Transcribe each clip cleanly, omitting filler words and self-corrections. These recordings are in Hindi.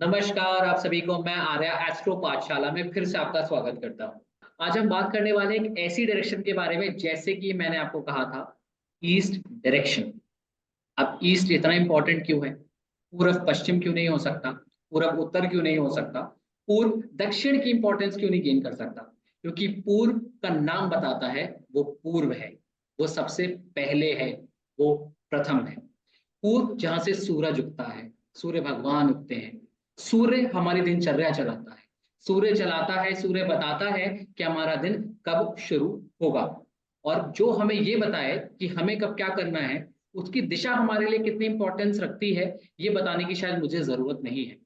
नमस्कार आप सभी को। मैं आर्या एस्ट्रो पाठशाला में फिर से आपका स्वागत करता हूँ। आज हम बात करने वाले हैं एक ऐसी डायरेक्शन के बारे में, जैसे कि मैंने आपको कहा था, ईस्ट डायरेक्शन। अब ईस्ट इतना इंपॉर्टेंट क्यों है? पूर्व पश्चिम क्यों नहीं हो सकता? पूर्व उत्तर क्यों नहीं हो सकता? पूर्व दक्षिण की इंपॉर्टेंस क्यों नहीं गेन कर सकता? क्योंकि पूर्व का नाम बताता है, वो पूर्व है, वो सबसे पहले है, वो प्रथम है। पूर्व जहां से सूरज उगता है, सूर्य भगवान उगते हैं। सूर्य हमारी दिनचर्या चलाता है, सूर्य चलाता है, सूर्य बताता है कि हमारा दिन कब शुरू होगा। और जो हमें ये बताए कि हमें कब क्या करना है, उसकी दिशा हमारे लिए कितनी इंपॉर्टेंस रखती है, ये बताने की शायद मुझे जरूरत नहीं है।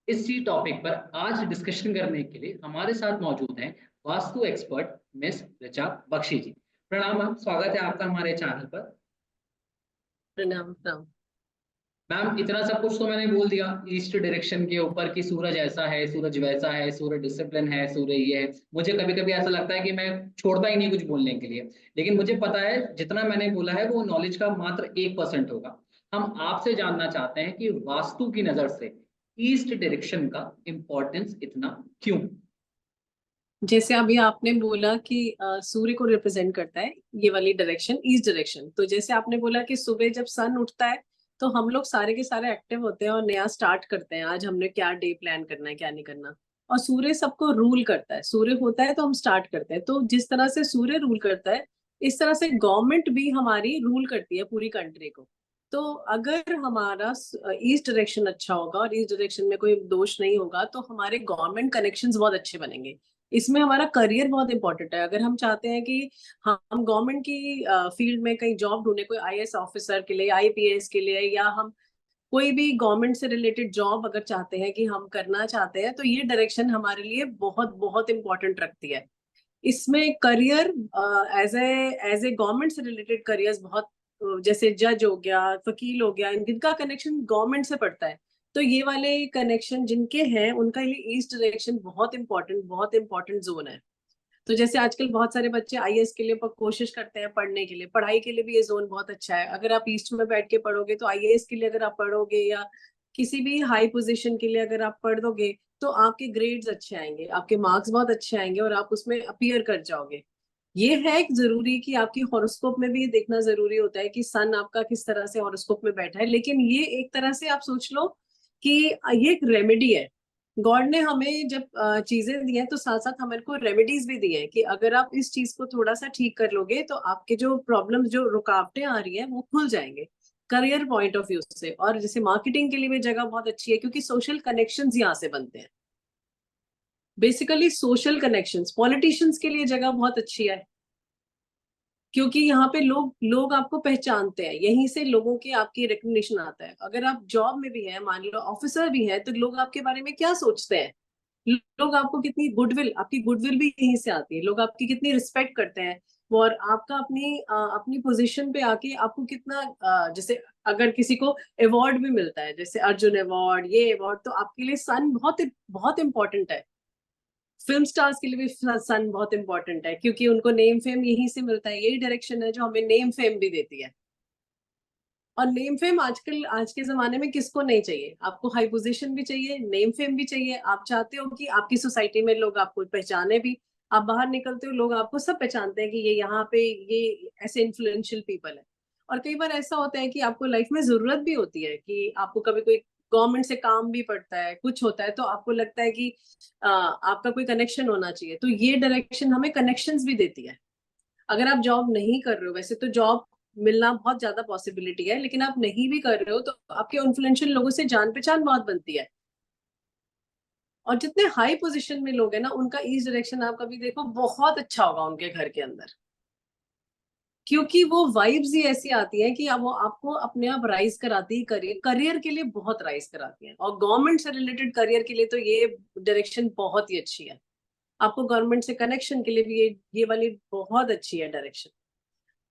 इसी टॉपिक पर आज डिस्कशन करने के लिए हमारे साथ मौजूद हैं वास्तु एक्सपर्ट मिस ऋचा बख्शी जी। प्रणाम मैम, स्वागत है आपका हमारे चैनल पर। प्रणाम प्रणाम। मैम, इतना सब कुछ तो मैंने बोल दिया ईस्ट डायरेक्शन के ऊपर कि सूरज ऐसा है, सूरज वैसा है, सूर्य डिसिप्लिन है, सूर्य ये है। मुझे कभी कभी ऐसा लगता है कि मैं छोड़ता ही नहीं कुछ बोलने के लिए, लेकिन मुझे पता है जितना मैंने बोला है वो नॉलेज का मात्र 1% होगा। हम आपसे जानना चाहते हैं कि वास्तु की नजर से ईस्ट डायरेक्शन का इंपॉर्टेंस इतना क्यों? जैसे अभी आपने बोला कि सूर्य को रिप्रेजेंट करता है ये वाली डायरेक्शन, ईस्ट डायरेक्शन। तो जैसे आपने बोला कि सुबह जब सन उठता है तो हम लोग सारे के सारे एक्टिव होते हैं और नया स्टार्ट करते हैं, आज हमने क्या डे प्लान करना है, क्या नहीं करना। और सूर्य सबको रूल करता है, सूर्य होता है तो हम स्टार्ट करते हैं। तो जिस तरह से सूर्य रूल करता है, इस तरह से गवर्नमेंट भी हमारी रूल करती है पूरी कंट्री को। तो अगर हमारा ईस्ट डायरेक्शन अच्छा होगा और ईस्ट डायरेक्शन में कोई दोष नहीं होगा तो हमारे गवर्नमेंट कनेक्शंस बहुत अच्छे बनेंगे। इसमें हमारा करियर बहुत इंपॉर्टेंट है। अगर हम चाहते हैं कि हम गवर्नमेंट की फील्ड में कहीं जॉब ढूंढे, कोई आईएएस ऑफिसर के लिए, आईपीएस के लिए, या हम कोई भी गवर्नमेंट से रिलेटेड जॉब अगर चाहते हैं कि हम करना चाहते हैं, तो ये डायरेक्शन हमारे लिए बहुत बहुत इंपॉर्टेंट रखती है। इसमें करियर एज ए गवर्नमेंट से रिलेटेड करियर्स बहुत, जैसे जज हो गया, वकील हो गया, इनका कनेक्शन गवर्नमेंट से पड़ता है। तो ये वाले कनेक्शन जिनके हैं उनका लिए ईस्ट डायरेक्शन बहुत इंपॉर्टेंट जोन है। तो जैसे आजकल बहुत सारे बच्चे आईएएस के लिए कोशिश करते हैं पढ़ने के लिए, पढ़ाई के लिए भी ये जोन बहुत अच्छा है। अगर आप ईस्ट में बैठ के पढ़ोगे तो आईएएस के लिए अगर आप पढ़ोगे, या किसी भी हाई पोजीशन के लिए अगर आप पढ़ दोगे, तो आपके ग्रेड्स अच्छे आएंगे, आपके मार्क्स बहुत अच्छे आएंगे और आप उसमें अपीयर कर जाओगे। ये है जरूरी कि आपकी हॉरोस्कोप में भी ये देखना जरूरी होता है कि सन आपका किस तरह से हॉरोस्कोप में बैठा है। लेकिन ये एक तरह से आप सोच लो कि ये एक रेमेडी है। गॉड ने हमें जब चीजें दी हैं तो साथ साथ हमारे को रेमेडीज भी दी हैं कि अगर आप इस चीज को थोड़ा सा ठीक कर लोगे तो आपके जो प्रॉब्लम, जो रुकावटें आ रही है, वो खुल जाएंगे करियर पॉइंट ऑफ व्यू से। और जैसे मार्केटिंग के लिए भी जगह बहुत अच्छी है क्योंकि सोशल कनेक्शंस यहाँ से बनते हैं। बेसिकली सोशल कनेक्शंस, पॉलिटिशियंस के लिए जगह बहुत अच्छी है क्योंकि यहाँ पे लोग लोग आपको पहचानते हैं, यहीं से लोगों की आपकी रिकग्निशन आता है। अगर आप जॉब में भी हैं, मान लो ऑफिसर भी हैं, तो लोग आपके बारे में क्या सोचते हैं, लोग आपको कितनी गुडविल, आपकी गुडविल भी यहीं से आती है, लोग आपकी कितनी रिस्पेक्ट करते हैं। और आपका अपनी पोजीशन पे आके आपको कितना जैसे अगर किसी को अवार्ड भी मिलता है, जैसे अर्जुन अवार्ड, ये अवार्ड, तो आपके लिए सन बहुत बहुत इंपॉर्टेंट है। फिल्म स्टार्स के लिए भी सन बहुत इंपॉर्टेंट है क्योंकि उनको नेम फेम यहीं से मिलता है। यही डायरेक्शन है जो हमें नेम फेम भी देती है। और नेम फेम आजकल, आज के जमाने में किसको नहीं चाहिए? आपको हाई पोजीशन भी चाहिए, नेम फेम भी चाहिए। आप चाहते हो कि आपकी सोसाइटी में लोग आपको पहचाने भी। आप बाहर निकलते हो, लोग आपको सब पहचानते हैं कि ये यहाँ पे ये ऐसे इन्फ्लुएंशियल पीपल है। और कई बार ऐसा होता है कि आपको लाइफ में जरूरत भी होती है कि आपको कभी कोई गवर्नमेंट से काम भी पड़ता है, कुछ होता है, तो आपको लगता है कि आपका कोई कनेक्शन होना चाहिए। तो ये डायरेक्शन हमें कनेक्शंस भी देती है। अगर आप जॉब नहीं कर रहे हो, वैसे तो जॉब मिलना बहुत ज्यादा पॉसिबिलिटी है, लेकिन आप नहीं भी कर रहे हो तो आपके इन्फ्लुएंशियल लोगों से जान पहचान बहुत बनती है। और जितने हाई पोजीशन में लोग हैं ना, उनका ईस्ट डायरेक्शन आप कभी देखो बहुत अच्छा होगा उनके घर के अंदर, क्योंकि वो वाइब्स ही ऐसी आती है कि अब वो आपको अपने आप राइज कराती है, करियर करियर के लिए बहुत राइज कराती है। और गवर्नमेंट से रिलेटेड करियर के लिए तो ये डायरेक्शन बहुत ही अच्छी है। आपको गवर्नमेंट से कनेक्शन के लिए भी ये वाली बहुत अच्छी है डायरेक्शन।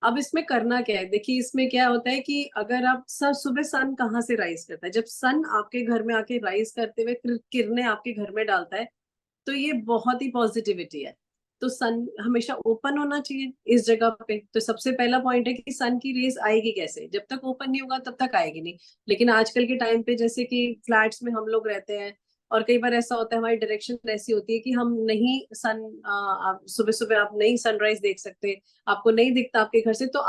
अब इसमें करना क्या है, देखिए इसमें क्या होता है कि अगर आप सब सुबह, सन कहाँ से राइज करता है, जब सन आपके घर में आके राइज करते हुए किरणें आपके घर में डालता है, तो ये बहुत ही पॉजिटिविटी है। तो सन हमेशा ओपन होना चाहिए इस जगह पे। तो सबसे पहला पॉइंट है कि सन की रेज आएगी कैसे, जब तक ओपन नहीं होगा तब तक आएगी नहीं। लेकिन आजकल के टाइम पे जैसे कि फ्लैट्स में हम लोग रहते हैं, और कई बार ऐसा होता है हमारी डायरेक्शन ऐसी होती है कि हम नहीं सन सुबह सुबह आप नहीं सनराइज देख सकते, आपको नहीं दिखता आपके घर से, तो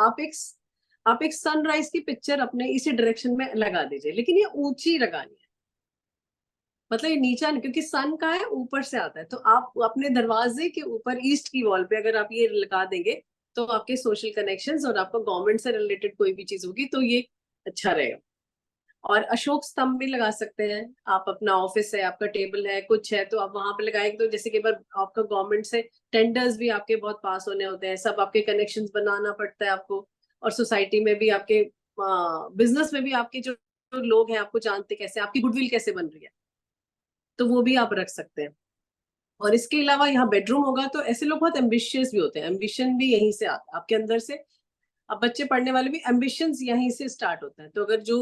आप एक सनराइज की पिक्चर अपने इसी डायरेक्शन में लगा दीजिए, लेकिन ये ऊंची लगानी है। मतलब ये नीचा नहीं, क्योंकि सन का है ऊपर से आता है, तो आप अपने दरवाजे के ऊपर ईस्ट की वॉल पे अगर आप ये लगा देंगे तो आपके सोशल कनेक्शंस और आपको गवर्नमेंट से रिलेटेड कोई भी चीज होगी तो ये अच्छा रहेगा। और अशोक स्तंभ भी लगा सकते हैं आप, अपना ऑफिस है, आपका टेबल है, कुछ है तो आप वहां पे लगाएंगे, तो जैसे कई बार आपका गवर्नमेंट से टेंडर्स भी आपके बहुत पास होने होते हैं, सब आपके कनेक्शंस बनाना पड़ता है आपको, और सोसाइटी में भी आपके बिजनेस में भी आपके जो लोग हैं आपको जानते कैसे, आपकी गुडविल कैसे बन रही है, तो वो भी आप रख सकते हैं। और इसके अलावा यहाँ बेडरूम होगा, तो ऐसे लोग बहुत एम्बिशियस भी होते हैं, एम्बिशन भी यहीं से आता है आपके अंदर से। अब बच्चे पढ़ने वाले भी एम्बिशंस यहीं से स्टार्ट होते हैं, तो अगर जो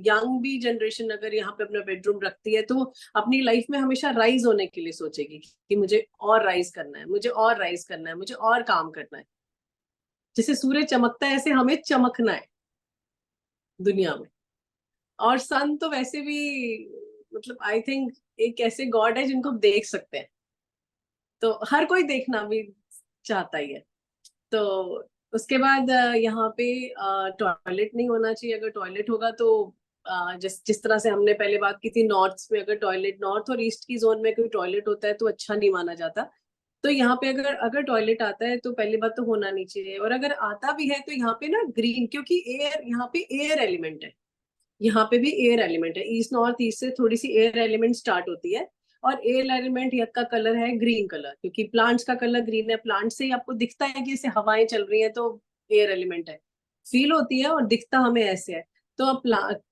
यंग भी जनरेशन अगर यहाँ पे अपना बेडरूम रखती है तो वो अपनी लाइफ में हमेशा राइज होने के लिए सोचेगी कि मुझे और राइज करना है, मुझे और राइज करना है, मुझे और काम करना है। जैसे सूर्य चमकता है ऐसे हमें चमकना है दुनिया में। और सन तो वैसे भी मतलब आई थिंक एक ऐसे गॉड है जिनको हम देख सकते हैं, तो हर कोई देखना भी चाहता ही है। तो उसके बाद यहाँ पे टॉयलेट नहीं होना चाहिए, अगर टॉयलेट होगा तो जिस जिस तरह से हमने पहले बात की थी, नॉर्थ में अगर टॉयलेट, नॉर्थ और ईस्ट की जोन में कोई टॉयलेट होता है तो अच्छा नहीं माना जाता। तो यहाँ पे अगर अगर टॉयलेट आता है तो पहली बात तो होना नहीं चाहिए, और अगर आता भी है तो यहाँ पे ना ग्रीन, क्योंकि एयर यहाँ पे एयर एलिमेंट है, यहाँ पे भी एयर एलिमेंट है, ईस्ट नॉर्थ ईस्ट से थोड़ी सी एयर एलिमेंट स्टार्ट होती है। और एयर एलिमेंट का कलर है ग्रीन कलर, क्योंकि प्लांट्स का कलर ग्रीन है, प्लांट से ही आपको दिखता है कि इसे हवाएं चल रही है तो एयर एलिमेंट है, फील होती है और दिखता हमें ऐसे है। तो आप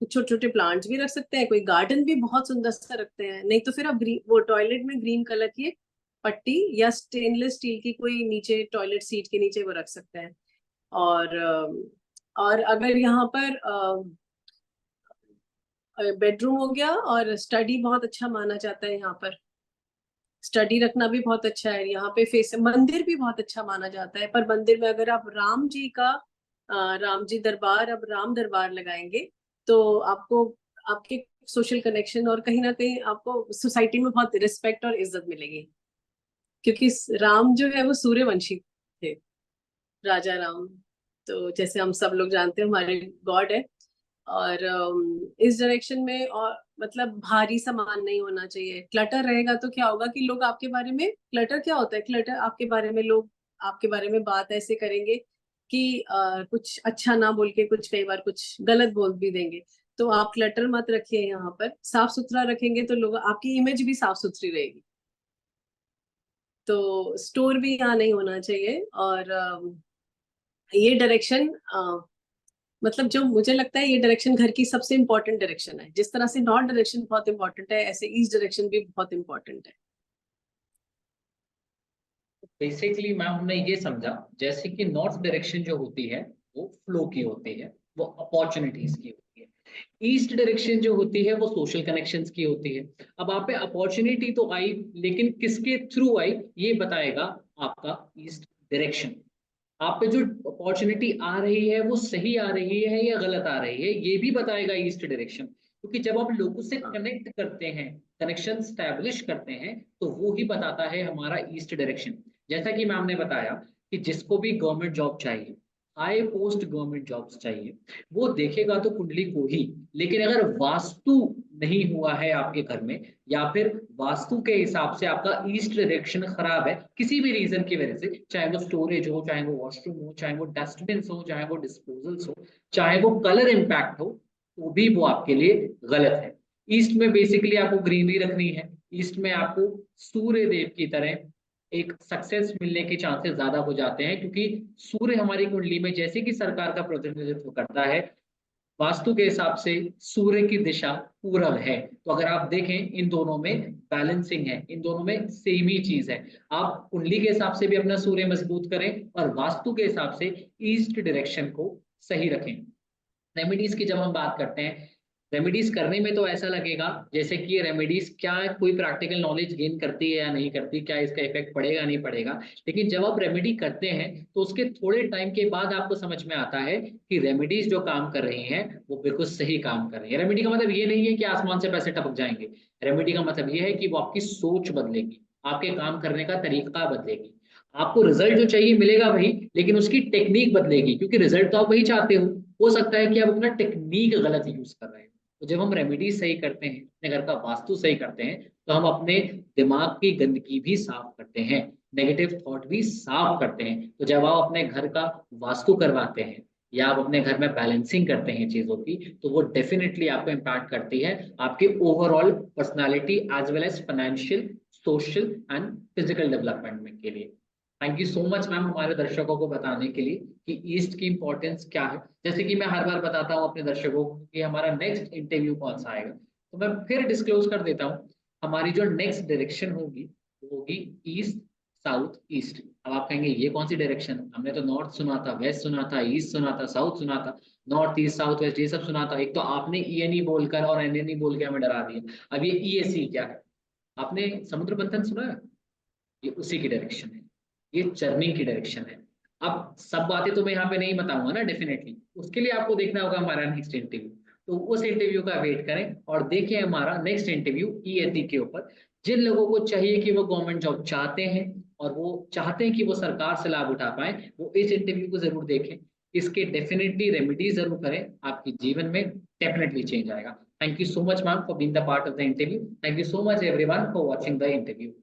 छोटे छोटे प्लांट्स भी रख सकते हैं, कोई गार्डन भी बहुत सुंदर सा रखते हैं, नहीं तो फिर आप ग्रीन वो टॉयलेट में ग्रीन कलर की एक पट्टी या स्टेनलेस स्टील की कोई नीचे टॉयलेट सीट के नीचे वो रख सकते हैं। और अगर यहाँ पर बेडरूम हो गया, और स्टडी बहुत अच्छा माना जाता है यहाँ पर, स्टडी रखना भी बहुत अच्छा है यहाँ पे। फेस मंदिर भी बहुत अच्छा माना जाता है, पर मंदिर में अगर आप राम जी का राम जी दरबार, अब राम दरबार लगाएंगे तो आपको आपके सोशल कनेक्शन और कहीं ना कहीं आपको सोसाइटी में बहुत रिस्पेक्ट और इज्जत मिलेगी, क्योंकि राम जो है वो सूर्यवंशी थे, राजा राम। तो जैसे हम सब लोग जानते हैं हमारे गॉड है। और इस डायरेक्शन में और मतलब भारी सामान नहीं होना चाहिए। क्लटर रहेगा तो क्या होगा कि लोग आपके बारे में, क्लटर क्या होता है, क्लटर आपके बारे में लोग आपके बारे में बात ऐसे करेंगे कि कुछ अच्छा ना बोल के कुछ कई बार कुछ गलत बोल भी देंगे। तो आप क्लटर मत रखिए, यहाँ पर साफ सुथरा रखेंगे तो लोग आपकी इमेज भी साफ सुथरी रहेगी। तो स्टोर भी यहाँ नहीं होना चाहिए। और ये डायरेक्शन मतलब जो मुझे लगता है ये डायरेक्शन घर की सबसे इंपॉर्टेंट डायरेक्शन है, जिस तरह से नॉर्थ डायरेक्शन बहुत इंपॉर्टेंट है ऐसे ईस्ट डायरेक्शन भी बहुत इंपॉर्टेंट है। बेसिकली मैम हमने ये समझा जैसे कि नॉर्थ डायरेक्शन जो होती है वो फ्लो की होती है, वो अपॉर्चुनिटीज की होती है। ईस्ट डायरेक्शन जो होती है वो सोशल कनेक्शंस की होती है। अब आप पे अपॉर्चुनिटी तो आई, लेकिन किसके थ्रू आई ये बताएगा आपका ईस्ट डायरेक्शन। आप पे जो अपॉर्चुनिटी आ रही है वो सही आ रही है या गलत आ रही है ये भी बताएगा ईस्ट डायरेक्शन, क्योंकि जब आप लोगों से हाँ कनेक्ट करते हैं, कनेक्शन स्टैब्लिश करते हैं, तो वो ही बताता है हमारा ईस्ट डायरेक्शन। जैसा कि मैम ने बताया कि जिसको भी गवर्नमेंट जॉब चाहिए, हाई पोस्ट गवर्नमेंट जॉब्स चाहिए, वो देखेगा तो कुंडली को ही। लेकिन अगर वास्तु नहीं हुआ है आपके घर में, या फिर वास्तु के हिसाब से आपका ईस्ट डायरेक्शन खराब है किसी भी रीजन की वजह से, चाहे वो स्टोरेज हो, चाहे वो वॉशरूम हो, चाहे वो डस्टबिन हो, चाहे वो डिस्पोजल्स हो, चाहे वो कलर इम्पैक्ट हो, तो भी वो आपके लिए गलत है। ईस्ट में बेसिकली आपको ग्रीनरी रखनी है। ईस्ट में आपको सूर्य देव की तरह एक सक्सेस मिलने के चांसेस ज्यादा हो जाते हैं, क्योंकि सूर्य हमारी कुंडली में जैसे कि सरकार का प्रतिनिधित्व करता है, वास्तु के हिसाब से सूर्य की दिशा पूरब है। तो अगर आप देखें इन दोनों में बैलेंसिंग है, इन दोनों में सेम ही चीज है। आप कुंडली के हिसाब से भी अपना सूर्य मजबूत करें और वास्तु के हिसाब से ईस्ट डायरेक्शन को सही रखें। रेमेडीज की जब हम बात करते हैं, रेमेडीज करने में तो ऐसा लगेगा जैसे कि ये रेमेडीज क्या कोई प्रैक्टिकल नॉलेज गेन करती है या नहीं करती, क्या इसका इफेक्ट पड़ेगा नहीं पड़ेगा। लेकिन जब आप रेमेडी करते हैं तो उसके थोड़े टाइम के बाद आपको समझ में आता है कि रेमेडीज जो काम कर रही हैं वो बिल्कुल सही काम कर रही है। रेमेडी का मतलब ये नहीं है कि आसमान से पैसे टपक जाएंगे। रेमेडी का मतलब ये है कि वो आपकी सोच बदलेगी, आपके काम करने का तरीका बदलेगी। आपको रिजल्ट जो चाहिए मिलेगा वही, लेकिन उसकी टेक्निक बदलेगी, क्योंकि रिजल्ट तो आप वही चाहते हो सकता है कि आप अपना टेक्निक गलत यूज कर रहे हो। तो जब हम रेमेडी सही करते हैं, अपने घर का वास्तु सही करते हैं, तो हम अपने दिमाग की गंदगी भी साफ करते हैं, नेगेटिव थॉट भी साफ करते हैं। तो जब आप अपने घर का वास्तु करवाते हैं या आप अपने घर में बैलेंसिंग करते हैं चीजों की, तो वो डेफिनेटली आपको इम्पैक्ट करती है आपके overall personality as well as financial, social and physical development में के लिए। Thank you so much ma'am हमारे दर्शकों को बताने के लिए कि ईस्ट की इंपॉर्टेंस क्या है। जैसे कि मैं हर बार बताता हूँ अपने दर्शकों को कि हमारा नेक्स्ट इंटरव्यू कौन सा आएगा, तो मैं फिर डिस्क्लोज कर देता हूँ। हमारी जो नेक्स्ट डायरेक्शन होगी वो होगी ईस्ट साउथ ईस्ट। अब आप कहेंगे ये कौन सी डायरेक्शन, हमने तो नॉर्थ सुना था, वेस्ट सुना था, ईस्ट सुना था, साउथ सुना था, नॉर्थ ईस्ट साउथ वेस्ट ये सब सुना था। एक तो आपने ईएनई बोलकर और एनएनई बोल के हमें डरा दिया। अब ये ईएसई क्या है? आपने समुद्र मंथन सुना है? ये उसी की डायरेक्शन है, ये चर्निंग की डायरेक्शन है। अब सब बातें तो मैं यहाँ पे नहीं बताऊंगा ना, डेफिनेटली उसके लिए आपको देखना होगा हमारा नेक्स्ट इंटरव्यू। तो उस इंटरव्यू का वेट करें और देखिए हमारा नेक्स्ट इंटरव्यू ईएटी के ऊपर। जिन लोगों को चाहिए कि वो गवर्नमेंट जॉब चाहते हैं और वो चाहते हैं कि वो सरकार से लाभ उठा पाए, वो इस इंटरव्यू को जरूर देखें। इसके डेफिनेटली रेमेडी जरूर करें, आपके जीवन में डेफिनेटली चेंज आएगा। Thank you so much ma'am for being the part of the interview. Thank you so much everyone for watching the interview.